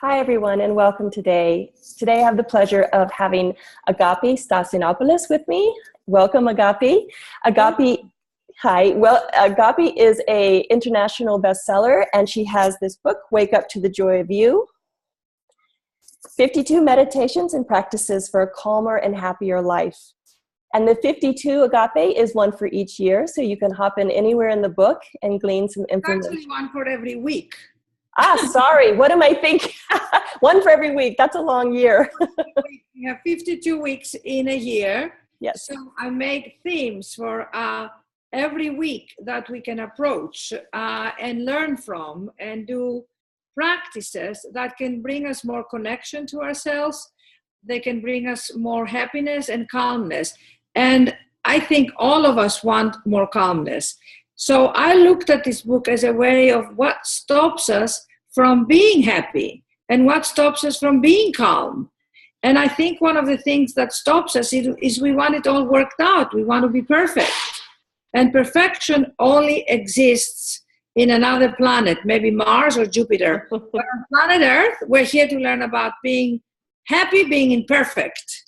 Hi, everyone, and welcome today. Today, I have the pleasure of having Agapi Stassinopoulos with me. Welcome, Agapi. Agapi, hi. Well, Agapi is an international bestseller, and she has this book, Wake Up to the Joy of You, 52 Meditations and Practices for a Calmer and Happier Life. And the 52 Agape is one for each year, so you can hop in anywhere in the book and glean some information. Actually, one for every week. Sorry, what am I thinking? One for every week, that's a long year. We have 52 weeks in a year. Yes. So I make themes for every week that we can approach and learn from and do practices that can bring us more connection to ourselves. They can bring us more happiness and calmness. And I think all of us want more calmness. So I looked at this book as a way of what stops us from being happy and what stops us from being calm. And I think one of the things that stops us is we want it all worked out. We want to be perfect. And perfection only exists in another planet, maybe Mars or Jupiter. But on planet Earth, we're here to learn about being happy, being imperfect,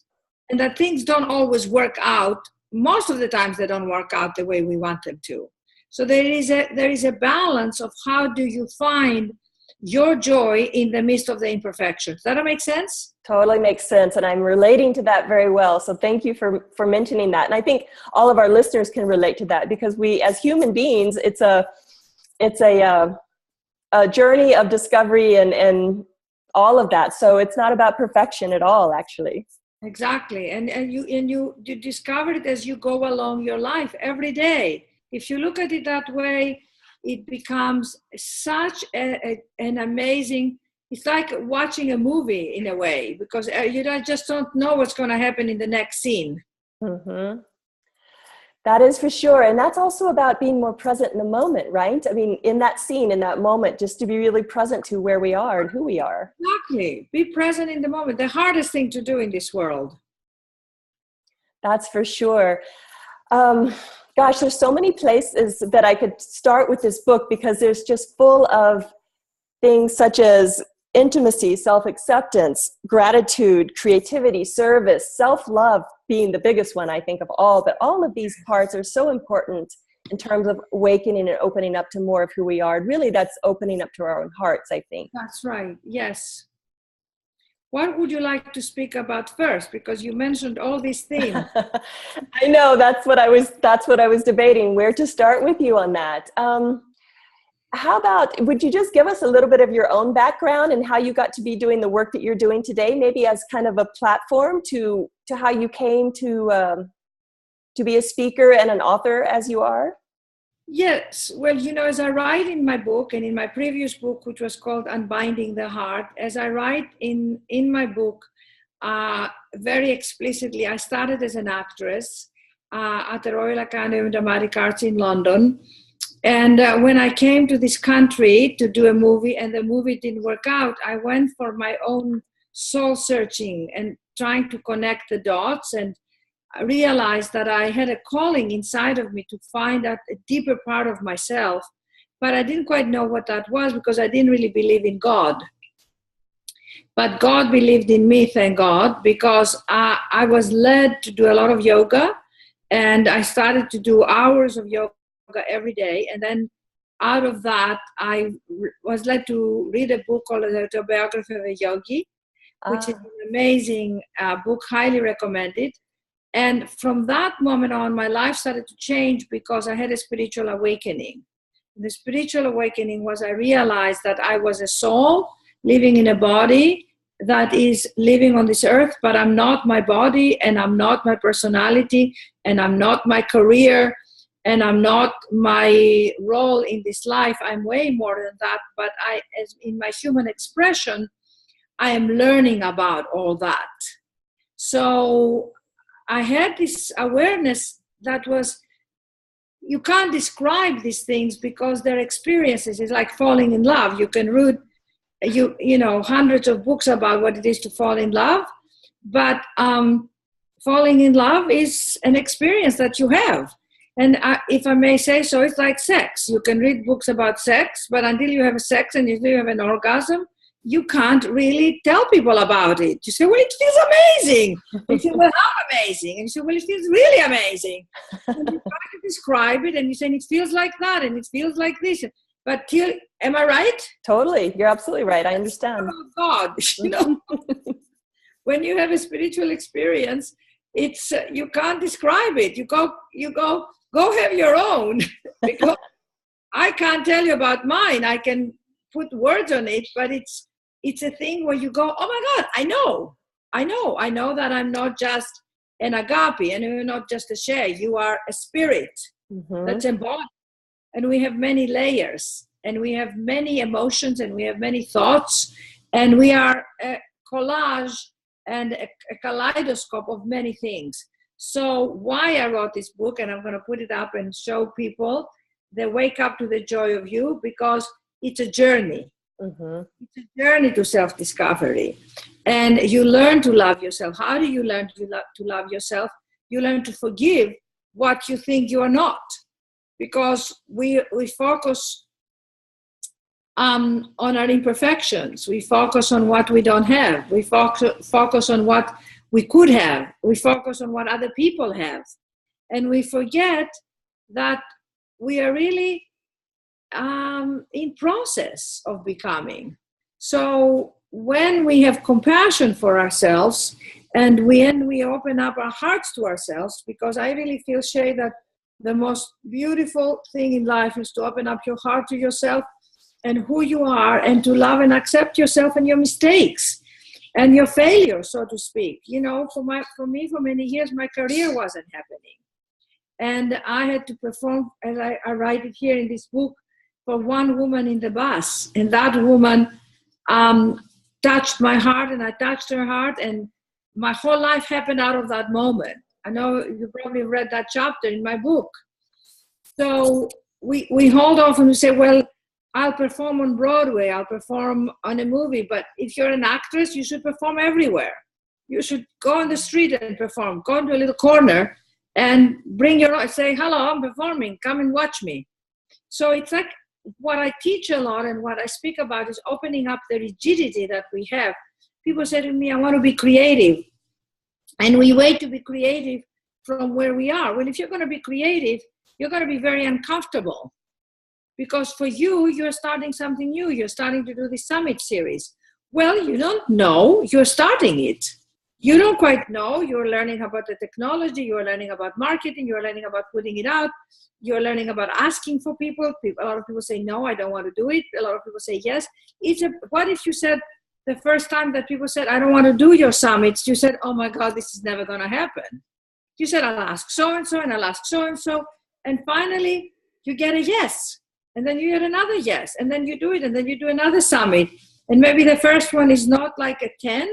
and that things don't always work out. Most of the times they don't work out the way we want them to. So there is a balance of how do you find your joy in the midst of the imperfections. Does that make sense? Totally makes sense, and I'm relating to that very well. So thank you for mentioning that. And I think all of our listeners can relate to that because we, as human beings, it's a journey of discovery and all of that. So it's not about perfection at all, actually. Exactly, and you discover it as you go along your life every day. If you look at it that way, it becomes such an amazing, it's like watching a movie in a way, because you just don't know what's going to happen in the next scene. Mm-hmm. That is for sure. And that's also about being more present in the moment, right? I mean, in that scene, in that moment, just to be really present to where we are and who we are. Exactly. Be present in the moment. The hardest thing to do in this world. That's for sure. Gosh, there's so many places that I could start with this book because there's just full of things such as intimacy, self-acceptance, gratitude, creativity, service, self-love being the biggest one, I think, of all. But all of these parts are so important in terms of awakening and opening up to more of who we are. And really, that's opening up to our own hearts, I think. That's right. Yes. What would you like to speak about first? Because you mentioned all these things. I know, that's what I was debating, where to start with you on that. How about, would you just give us a little bit of your own background and how you got to be doing the work that you're doing today, maybe as kind of a platform to how you came to be a speaker and an author as you are? Yes. Well, as I write in my book and in my previous book, which was called Unbinding the Heart, as I write in my book, very explicitly, I started as an actress at the Royal Academy of Dramatic Arts in London. And when I came to this country to do a movie and the movie didn't work out, I went for my own soul searching and trying to connect the dots, and I realized that I had a calling inside of me to find out a deeper part of myself, but I didn't quite know what that was because I didn't really believe in God. But God believed in me, thank God, because I was led to do a lot of yoga, and I started to do hours of yoga every day. And then out of that, I was led to read a book called The Autobiography of a Yogi, which is an amazing book, highly recommended. And from that moment on, my life started to change because I had a spiritual awakening. The spiritual awakening was I realized that I was a soul living in a body that is living on this earth, but I'm not my body, and I'm not my personality, and I'm not my career, and I'm not my role in this life. I'm way more than that, but as in my human expression, I am learning about all that. So I had this awareness that was, you can't describe these things because they're experiences. It's like falling in love. You can read, hundreds of books about what it is to fall in love, but falling in love is an experience that you have. And if I may say so, it's like sex. You can read books about sex, but until you have sex and until you have an orgasm, you can't really tell people about it. You say, well, it feels amazing. You say, well, how amazing? And you say, well, it feels really amazing. And you try to describe it, and you say, it feels like that, and it feels like this. But am I right? Totally. You're absolutely right. I understand. Oh, God, you know, when you have a spiritual experience, it's you can't describe it. You go have your own. Because I can't tell you about mine. I can put words on it, but it's a thing where you go, oh my God, I know that I'm not just an agape, and you're not just a share. You are a spirit that's embodied, and we have many layers, and we have many emotions, and we have many thoughts, and we are a collage and a kaleidoscope of many things. So why I wrote this book, and I'm going to put it up and show people, they wake up to the joy of you, because it's a journey. It's a journey to self-discovery, and you learn to love yourself. How do you learn to love yourself? You learn to forgive what you think you are not, because we focus on our imperfections. We focus on what we don't have. We focus on what we could have. We focus on what other people have, and we forget that we are really in process of becoming. So when we have compassion for ourselves, and when we open up our hearts to ourselves, because I really feel, Shay, that the most beautiful thing in life is to open up your heart to yourself and who you are, and to love and accept yourself and your mistakes and your failures, so to speak. You know, for me, for many years, my career wasn't happening. And I had to perform, as I write it here in this book, for one woman in the bus. And that woman touched my heart, and I touched her heart, and my whole life happened out of that moment. I know you probably read that chapter in my book. So we hold off and we say, well, I'll perform on Broadway, I'll perform on a movie, but if you're an actress, you should perform everywhere. You should go on the street and perform. Go into a little corner and say, hello, I'm performing, come and watch me. So it's like what I teach a lot and what I speak about is opening up the rigidity that we have. People say to me, I want to be creative. And we wait to be creative from where we are. Well, if you're going to be creative, you're going to be very uncomfortable. Because for you, you're starting something new. You're starting to do the summit series. Well, you don't know. You're starting it. You don't quite know. You're learning about the technology. You're learning about marketing. You're learning about putting it out. You're learning about asking for people. A lot of people say, no, I don't want to do it. A lot of people say, yes. What if you said the first time that people said, I don't want to do your summits, you said, oh my God, this is never going to happen. You said, I'll ask so-and-so, and I'll ask so-and-so. And finally, you get a yes. And then you get another yes. And then you do it. And then you do another summit. And maybe the first one is not like a 10,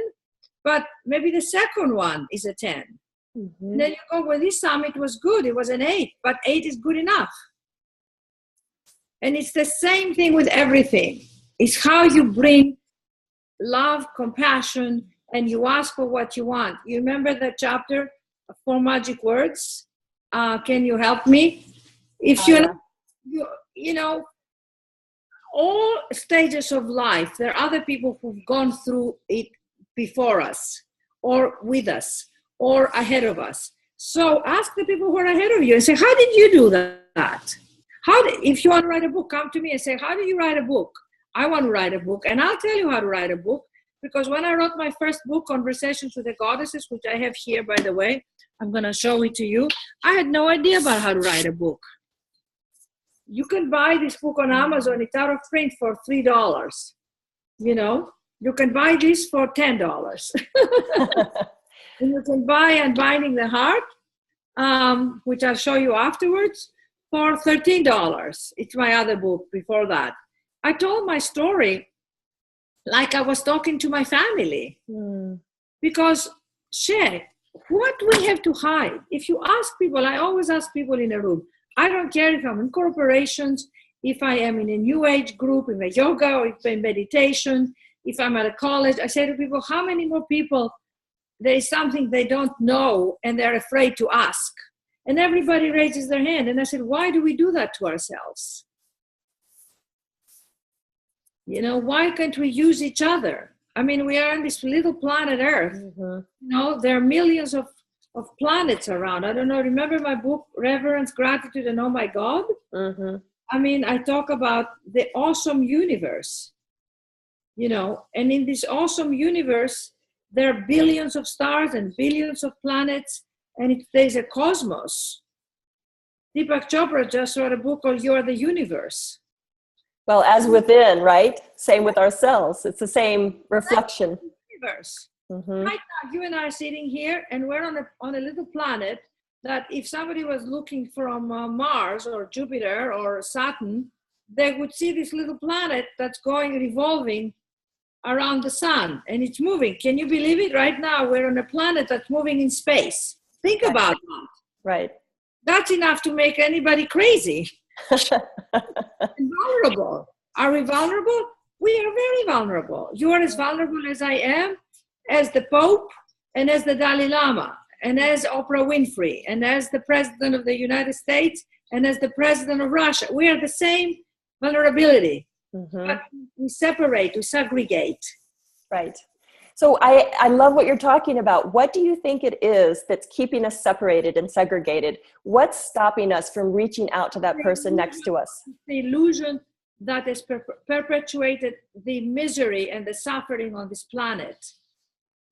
but maybe the second one is a 10. And then you go, well, this summit was good. It was an 8, but 8 is good enough. And it's the same thing with everything. It's how you bring love, compassion, and you ask for what you want. You remember that chapter, 4 Magic Words? Can you help me? If you know, all stages of life, there are other people who've gone through it before us, or with us, or ahead of us. So ask the people who are ahead of you and say, how did you do that? If you want to write a book, come to me and say, how do you write a book? I want to write a book, and I'll tell you how to write a book, because when I wrote my first book, Conversations with the Goddesses, which I have here, by the way, I'm going to show it to you, I had no idea about how to write a book. You can buy this book on Amazon. It's out of print for $3. You know, you can buy this for $10. And you can buy Unbinding the Heart, which I'll show you afterwards, for $13. It's my other book before that. I told my story like I was talking to my family. Because, shit, what do we have to hide? If you ask people, I always ask people in a room, I don't care if I'm in corporations, if I am in a new age group, in a yoga, or if I'm in meditation, if I'm at a college, I say to people, how many more people, there is something they don't know and they're afraid to ask? And everybody raises their hand. And I said, why do we do that to ourselves? You know, why can't we use each other? I mean, we are on this little planet Earth. Mm-hmm. You know, there are millions of planets around. I don't know, remember my book, Reverence, Gratitude, and Oh My God? Mm-hmm. I mean, I talk about the awesome universe, you know, and in this awesome universe, there are billions of stars and billions of planets, and there's a cosmos. Deepak Chopra just wrote a book called You Are the Universe. Well, as within, right? Same with ourselves. It's the same reflection. Universe. Mm-hmm. Right now, you and I are sitting here, and we're on a little planet that if somebody was looking from Mars or Jupiter or Saturn, they would see this little planet that's going revolving around the sun, and it's moving. Can you believe it? Right now, we're on a planet that's moving in space. Think about that. Right. That's enough to make anybody crazy. And vulnerable. Are we vulnerable? We are very vulnerable. You are as vulnerable as I am, as the Pope, and as the Dalai Lama, and as Oprah Winfrey, and as the President of the United States, and as the President of Russia. We are the same vulnerability, but we separate, we segregate. Right. So I love what you're talking about. What do you think it is that's keeping us separated and segregated? What's stopping us from reaching out to that person next to us? The illusion that has perpetuated the misery and the suffering on this planet,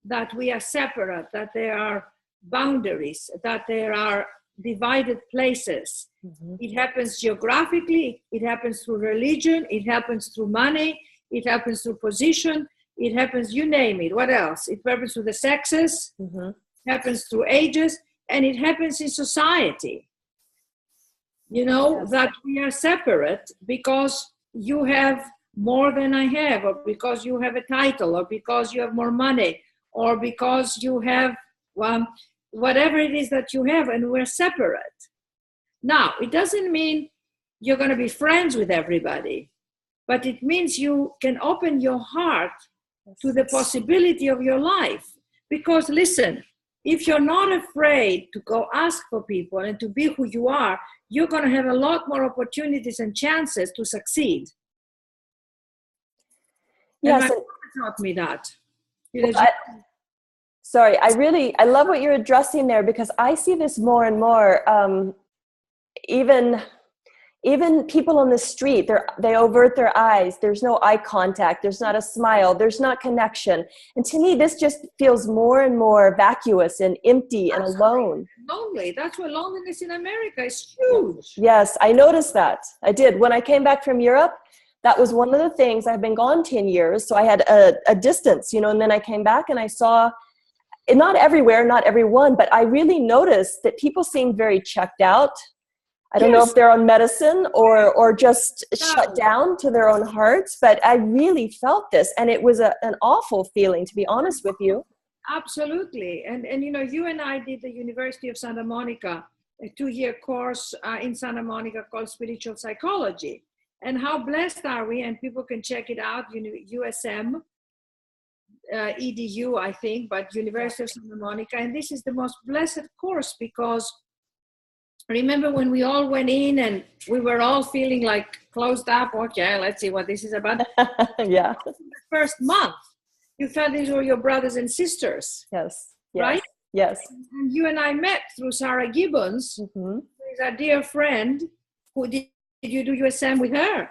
that we are separate, that there are boundaries, that there are divided places. Mm-hmm. It happens geographically, it happens through religion, it happens through money, it happens through position, it happens, you name it. What else? It happens through the sexes, it happens through ages, and it happens in society. You know, that we are separate because you have more than I have, or because you have a title, or because you have more money, or because you have whatever it is that you have, and we're separate. Now, it doesn't mean you're going to be friends with everybody, but it means you can open your heart to the possibility of your life. Because listen, if you're not afraid to go ask for people and to be who you are, you're going to have a lot more opportunities and chances to succeed. Yes, and my mother taught me that. Sorry, I love what you're addressing there, because I see this more and more. Even people on the street, they avert their eyes. There's no eye contact. There's not a smile. There's not connection. And to me, this just feels more and more vacuous and empty and alone. Lonely. That's why loneliness in America is huge. Yes, I noticed that. I did. When I came back from Europe, that was one of the things. I've been gone 10 years, so I had a distance, and then I came back and I saw, not everywhere, not everyone, but I really noticed that people seemed very checked out. I don't know if they're on medicine or just shut down to their own hearts, but I really felt this, and it was an awful feeling, to be honest with you. Absolutely. And you and I did the University of Santa Monica, a 2-year course in Santa Monica called Spiritual Psychology. And how blessed are we? And people can check it out, USM, EDU, I think, but University of Santa Monica. And this is the most blessed course, because remember when we all went in and we were all feeling like closed up? Okay, let's see what this is about. Yeah. The first month, you felt these were your brothers and sisters. Yes. Right? Yes. And you and I met through Sarah Gibbons, who is our dear friend. Who did you do USM with her?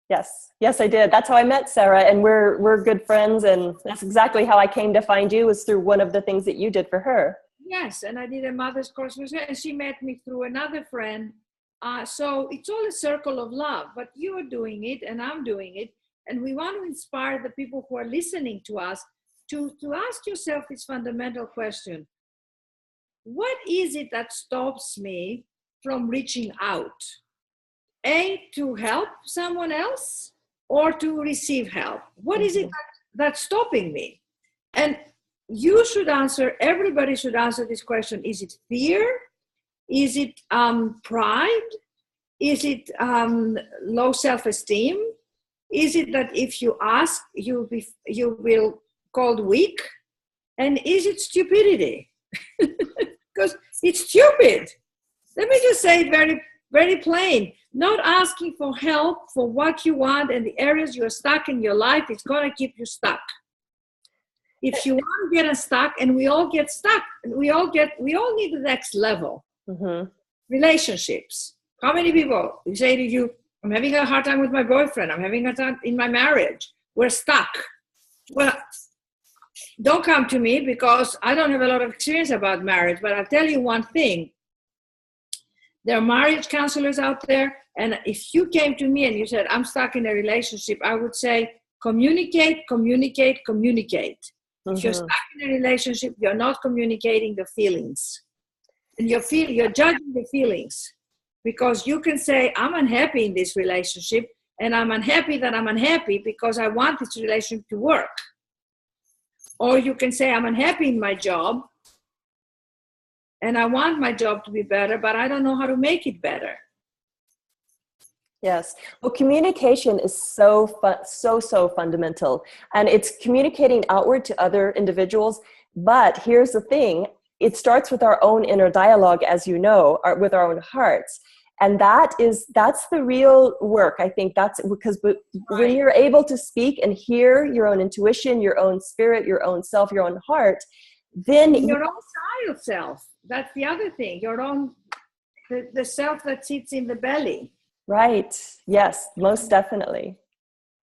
Yes, I did. That's how I met Sarah, and we're good friends, and that's exactly how I came to find you, was through one of the things that you did for her. Yes, and I did a mother's course with her, and she met me through another friend. So it's all a circle of love, but you are doing it and I'm doing it. And we want to inspire the people who are listening to us to ask yourself this fundamental question. What is it that stops me from reaching out? To help someone else or to receive help? What is it that's stopping me? And you should answer, everybody should answer this question. Is it fear? Is it pride? Is it low self-esteem? Is it that if you ask, you will called weak? And is it stupidity? Because it's stupid. Let me just say it very, very plain. Not asking for help for what you want and the areas you're stuck in your life is going to keep you stuck. If you want to get unstuck, and we all get stuck, we all need the next level. Relationships. How many people you say to you, I'm having a hard time with my boyfriend, I'm having a hard time in my marriage, we're stuck. Well, don't come to me because I don't have a lot of experience about marriage, but I'll tell you one thing. There are marriage counselors out there, and if you came to me and you said, I'm stuck in a relationship, I would say, communicate, communicate, communicate. If you're stuck in a relationship, you're not communicating the feelings. And you're judging the feelings. Because you can say, I'm unhappy in this relationship, and I'm unhappy that I'm unhappy because I want this relationship to work. Or you can say, I'm unhappy in my job, and I want my job to be better, but I don't know how to make it better. Yes. Well, communication is so fundamental. And it's communicating outward to other individuals. But here's the thing. It starts with our own inner dialogue, as you know, with our own hearts. And that's the real work. I think that's because when you're able to speak and hear your own intuition, your own spirit, your own self, your own heart, then your own child self. That's the other thing. Your own, the self that sits in the belly. Right. Yes, most definitely.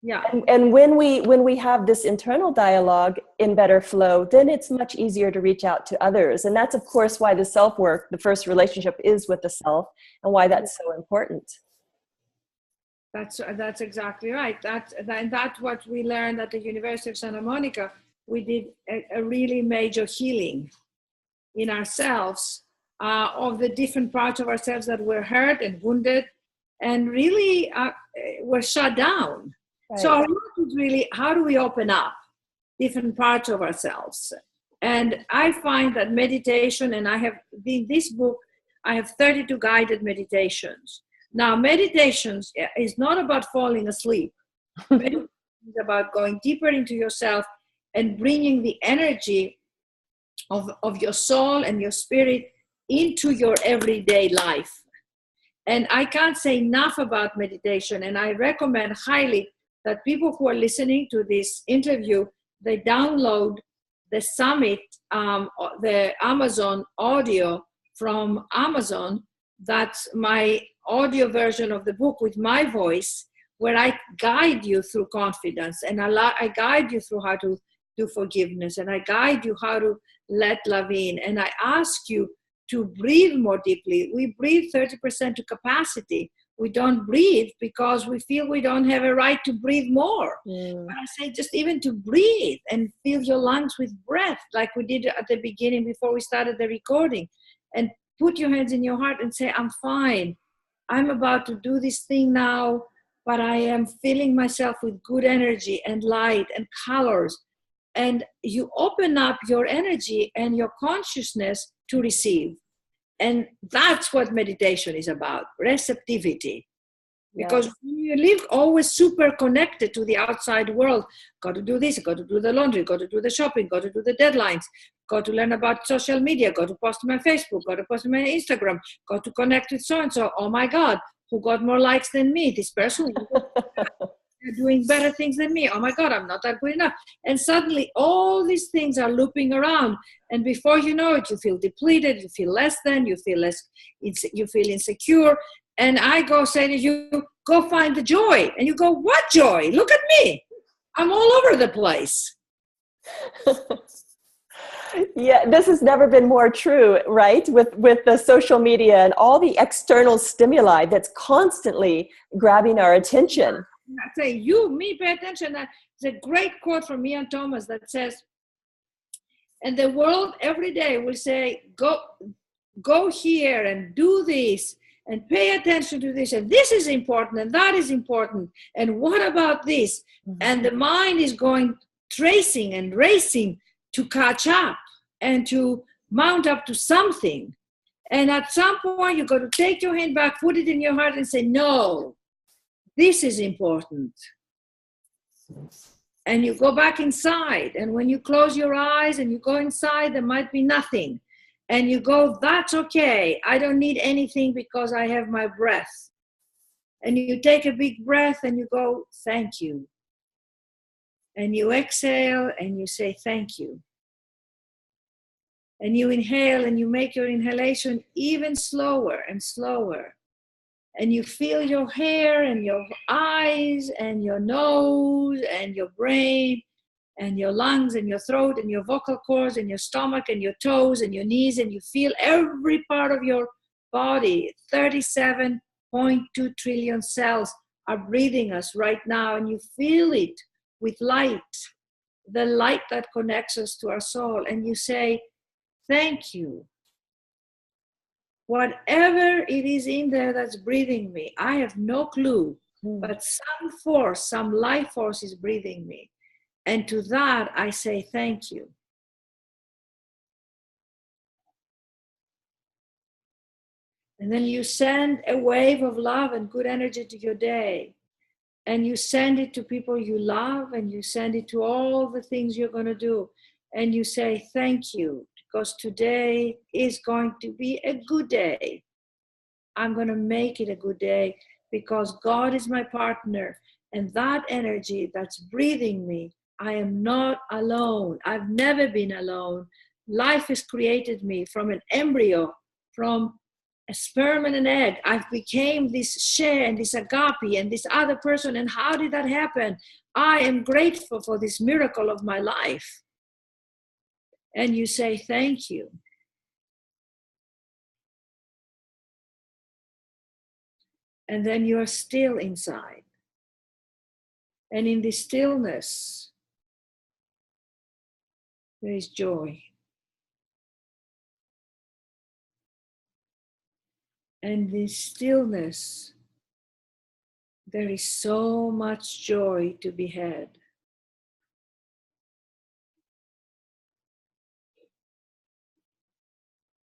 Yeah. And when we have this internal dialogue in better flow, then it's much easier to reach out to others. And that's, of course, why the self-work, the first relationship, is with the self, and why that's so important. That's exactly right. That's what we learned at the University of Santa Monica. We did a really major healing in ourselves of the different parts of ourselves that were hurt and wounded and really were shut down. Right. So our work is really, how do we open up different parts of ourselves? And I find that meditation, and I have, in this book, I have 32 guided meditations. Now, meditations is not about falling asleep. Meditation is about going deeper into yourself and bringing the energy of your soul and your spirit into your everyday life. And I can't say enough about meditation, and I recommend highly that people who are listening to this interview, they download the Summit, the Amazon audio from Amazon. That's my audio version of the book with my voice, where I guide you through confidence, and I guide you through how to do forgiveness, and I guide you how to let love in, and I ask you to breathe more deeply. We breathe 30% to capacity. We don't breathe because we feel we don't have a right to breathe more. But I say just even to breathe and fill your lungs with breath, like we did at the beginning before we started the recording, and put your hands in your heart and say, I'm fine. I'm about to do this thing now, but I am filling myself with good energy and light and colors. And you open up your energy and your consciousness to receive. And that's what meditation is about, receptivity. Because you live always super connected to the outside world. Got to do this, got to do the laundry, got to do the shopping, got to do the deadlines, got to learn about social media, got to post on my Facebook, got to post on my Instagram, got to connect with so-and-so. Oh my God, who got more likes than me? This person doing better things than me. Oh my God, I'm not that good enough. And suddenly all these things are looping around. And before you know it, you feel depleted, you feel less than, you feel insecure. And I go say to you, go find the joy. And you go, what joy? Look at me. I'm all over the place. Yeah, this has never been more true, right? With the social media and all the external stimuli that's constantly grabbing our attention. I say, me, pay attention. There's a great quote from Ian Thomas that says, and the world every day will say, go here and do this and pay attention to this. And this is important and that is important. And what about this? And the mind is going tracing and racing to catch up and to mount up to something. And at some point, you got to take your hand back, put it in your heart and say, no. This is important. And you go back inside. And when you close your eyes and you go inside, there might be nothing. And you go, that's okay. I don't need anything because I have my breath. And you take a big breath and you go, thank you. And you exhale and you say, thank you. And you inhale and you make your inhalation even slower and slower. And you feel your hair and your eyes and your nose and your brain and your lungs and your throat and your vocal cords and your stomach and your toes and your knees, and you feel every part of your body. 37.2 trillion cells are breathing us right now, and you feel it with light, the light that connects us to our soul, and you say, thank you. Whatever it is in there that's breathing me, I have no clue, but some force, some life force is breathing me. And to that, I say thank you. And then you send a wave of love and good energy to your day. And you send it to people you love, and you send it to all the things you're going to do. And you say thank you, because today is going to be a good day. I'm going to make it a good day because God is my partner. And that energy that's breathing me, I am not alone. I've never been alone. Life has created me from an embryo, from a sperm and an egg. I've became this share and this agape and this other person. And how did that happen? I am grateful for this miracle of my life. And you say, thank you. And then you're still inside. And in this stillness, there is joy. And this stillness, there is so much joy to be had.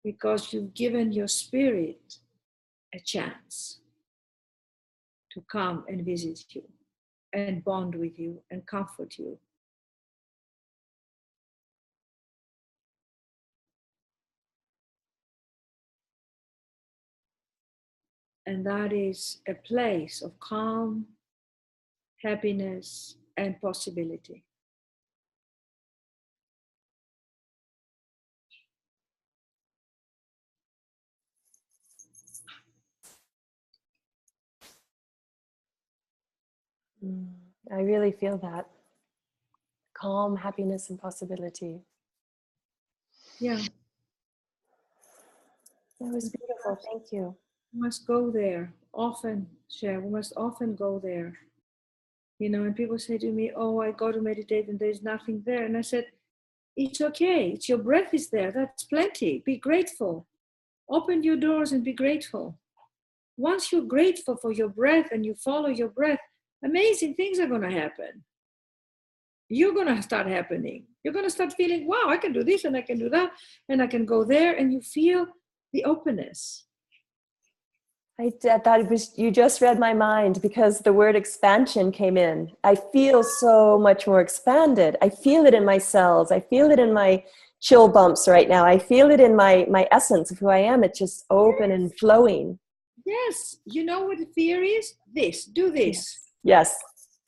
Because you've given your spirit a chance to come and visit you and bond with you and comfort you. And that is a place of calm, happiness, and possibility. I really feel that. Calm, happiness, and possibility. Yeah. That was beautiful. Thank you. We must go there often, Cher. We must often go there. You know, and people say to me, oh, I go to meditate and there's nothing there. And I said, it's okay. It's your breath is there. That's plenty. Be grateful. Open your doors and be grateful. Once you're grateful for your breath and you follow your breath, amazing things are going to happen. You're going to start happening. You're going to start feeling, wow, I can do this and I can do that and I can go there, and you feel the openness. I thought it was, you just read my mind, because the word expansion came in. I feel so much more expanded. I feel it in my cells. I feel it in my chill bumps right now. I feel it in my essence of who I am. It's just open and flowing. Yes. You know what the fear is? This. Do this. Yes.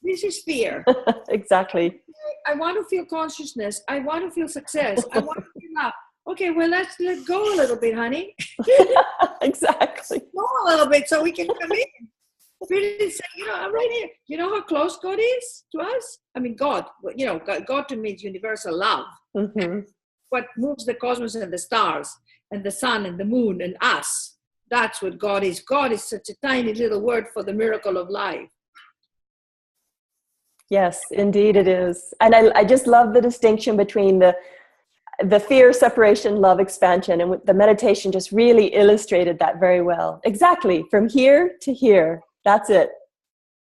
This is fear. Exactly. I want to feel consciousness. I want to feel success. I want to feel love. Okay, well, let's let go a little bit, honey. Exactly. Go a little bit so we can come in. Really say, you know, I'm right here. You know how close God is to us? I mean, God, you know, God to me is universal love. Mm-hmm. What moves the cosmos and the stars and the sun and the moon and us. That's what God is. God is such a tiny little word for the miracle of life. Yes, indeed it is. And I just love the distinction between the fear, separation, love, expansion. And the meditation just really illustrated that very well. Exactly. From here to here. That's it.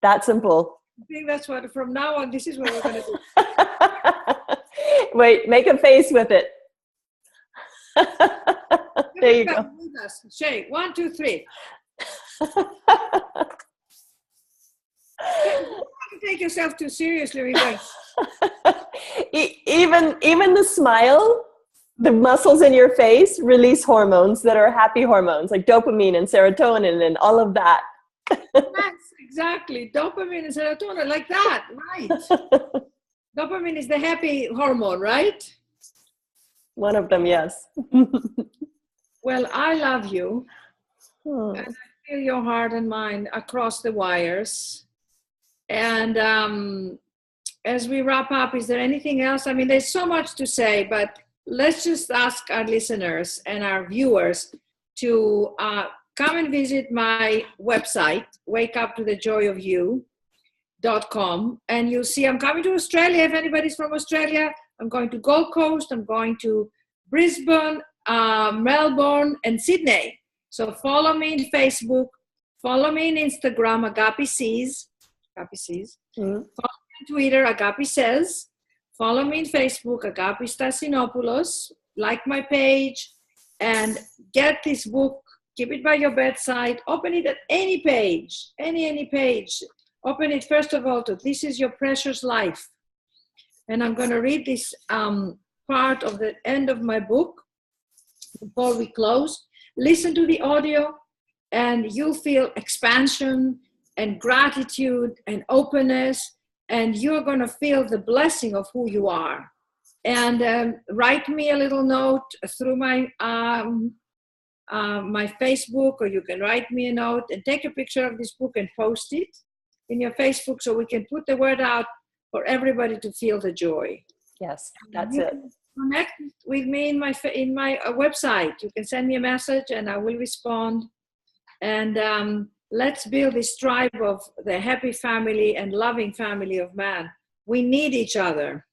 That simple. I think that's what, from now on, this is what we're going to do. Wait, make a face with it. There you go. With us. Shay, 1, 2, 3. Take yourself too seriously. Even the smile, the muscles in your face release hormones that are happy hormones, like dopamine and serotonin and all of that. Yes, exactly. Dopamine and serotonin, like that, right? Dopamine is the happy hormone, right? One of them, yes. Well, I love you. Hmm. And I feel your heart and mind across the wires. And as we wrap up, is there anything else? I mean, there's so much to say, but let's just ask our listeners and our viewers to come and visit my website, wakeuptothejoyofu.com, and you'll see I'm coming to Australia. If anybody's from Australia, I'm going to Gold Coast, I'm going to Brisbane, Melbourne, and Sydney. So follow me in Facebook, follow me in Instagram, Agapi Sees. Mm-hmm. Follow me on Twitter, Agapi Says. Follow me in Facebook, Agapi Stassinopoulos. Like my page, and get this book. Keep it by your bedside. Open it at any page, any page. Open it first of all to "This is your precious life," and I'm going to read this part of the end of my book before we close. Listen to the audio, and you'll feel expansion and gratitude and openness, and you're going to feel the blessing of who you are. And write me a little note through my my Facebook, or you can write me a note and take a picture of this book and post it in your Facebook so we can put the word out for everybody to feel the joy. Yes, that's it. Connect with me in my website. You can send me a message and I will respond. And let's build this tribe of the happy family and loving family of man. We need each other.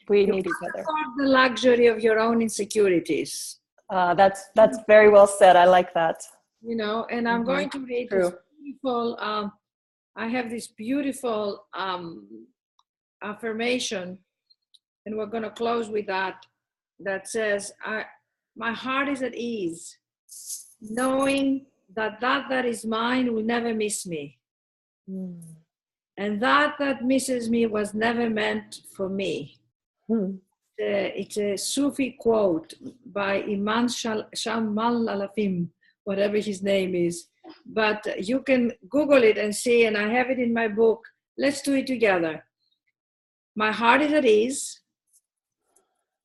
We need each other. The luxury of your own insecurities. That's very well said. I like that. You know, and I'm going to read this beautiful. I have this beautiful affirmation, and we're going to close with that. That says, "My heart is at ease, knowing that is mine will never miss me, and that misses me was never meant for me." It's a Sufi quote by Imam Shamal-Alafim, whatever his name is. But you can Google it and see, and I have it in my book. Let's do it together. My heart is at ease.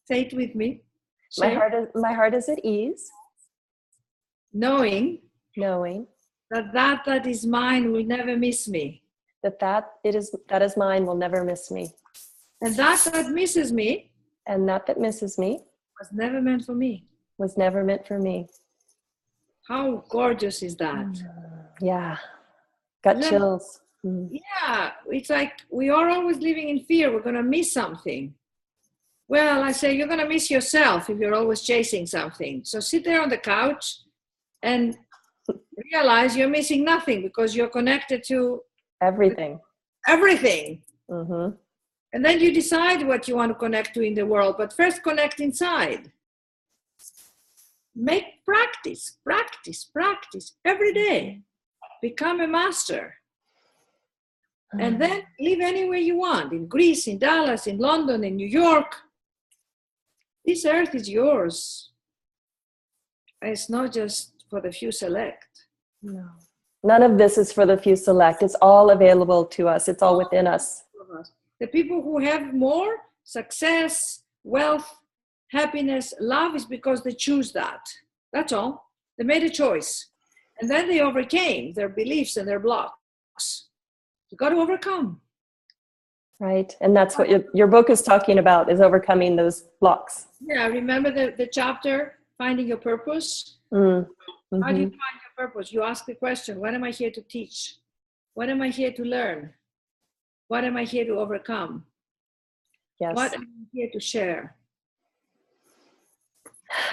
Say it with me. My heart is at ease. Knowing that is mine will never miss me. That is mine will never miss me. And that misses me. And that misses me. Was never meant for me. Was never meant for me. How gorgeous is that? Yeah. Got chills. Yeah. It's like we are always living in fear. We're going to miss something. Well, I say you're going to miss yourself if you're always chasing something. So sit there on the couch and realize you're missing nothing because you're connected to everything. Mm-hmm. And then you decide what you want to connect to in the world, but first connect inside. Make practice every day. Become a master. And then live anywhere you want, in Greece, in Dallas, in London, in New York. This earth is yours. It's not just for the few select. No. None of this is for the few select. It's all available to us. It's all within us. The people who have more success, wealth, happiness, love is because they choose that. That's all. They made a choice. And then they overcame their beliefs and their blocks. You've got to overcome. Right. And that's what your book is talking about, is overcoming those blocks. Yeah. Remember the chapter, Finding Your Purpose? Mm-hmm. How do you find your purpose? You ask the question, what am I here to teach? What am I here to learn? What am I here to overcome? Yes. What am I here to share?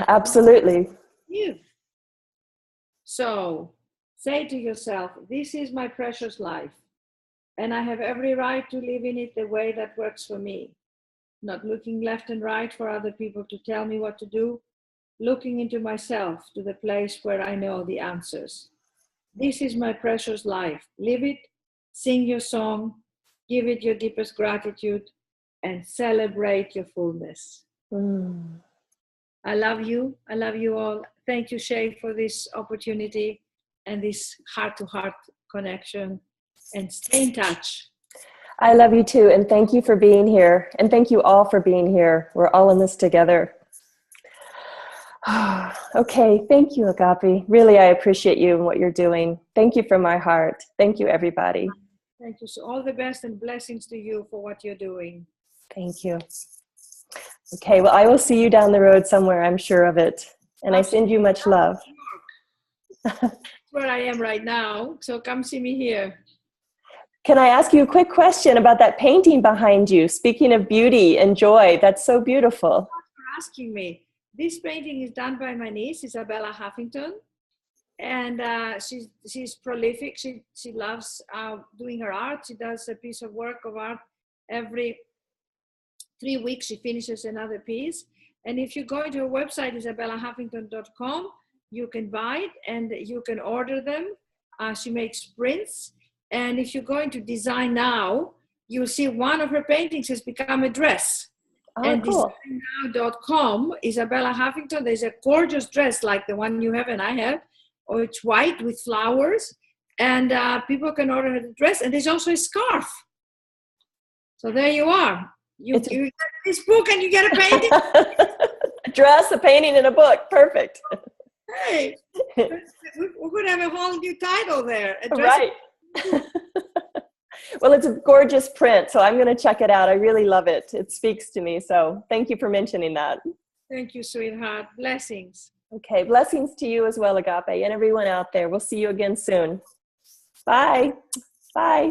Absolutely. You. So say to yourself, this is my precious life, and I have every right to live in it the way that works for me. Not looking left and right for other people to tell me what to do, looking into myself to the place where I know the answers. This is my precious life. Live it, sing your song, give it your deepest gratitude, and celebrate your fullness. I love you. I love you all. Thank you, Shay, for this opportunity. and this heart-to-heart connection, and stay in touch. I love you too, and thank you for being here, and thank you all for being here. We're all in this together. Okay, thank you, Agapi. Really, I appreciate you and what you're doing. Thank you from my heart. Thank you, everybody. Thank you. So all the best and blessings to you for what you're doing. Thank you. Okay, well, I will see you down the road somewhere, I'm sure of it. And I send you much love. That's where I am right now, so come see me here. Can I ask you a quick question about that painting behind you? Speaking of beauty and joy, that's so beautiful. Thanks for asking me. This painting is done by my niece, Isabella Huffington, and she's prolific. She loves doing her art. She does a piece of work of art every 3 weeks. She finishes another piece. And if you go to her website, isabellahuffington.com, you can buy it and you can order them. She makes prints. And if you go into Design Now, you'll see one of her paintings has become a dress. Oh, and cool. designnow.com, Isabella Huffington, there's a gorgeous dress like the one you have and I have. Or it's white with flowers. And people can order the dress. And there's also a scarf. So there you are. You get this book and you get a painting. A dress, a painting, and a book. Perfect. Hey, we could have a whole new title there. Right. Well, it's a gorgeous print, so I'm going to check it out. I really love it. It speaks to me. So thank you for mentioning that. Thank you, sweetheart. Blessings. Okay. Blessings to you as well, Agape, and everyone out there. We'll see you again soon. Bye. Bye.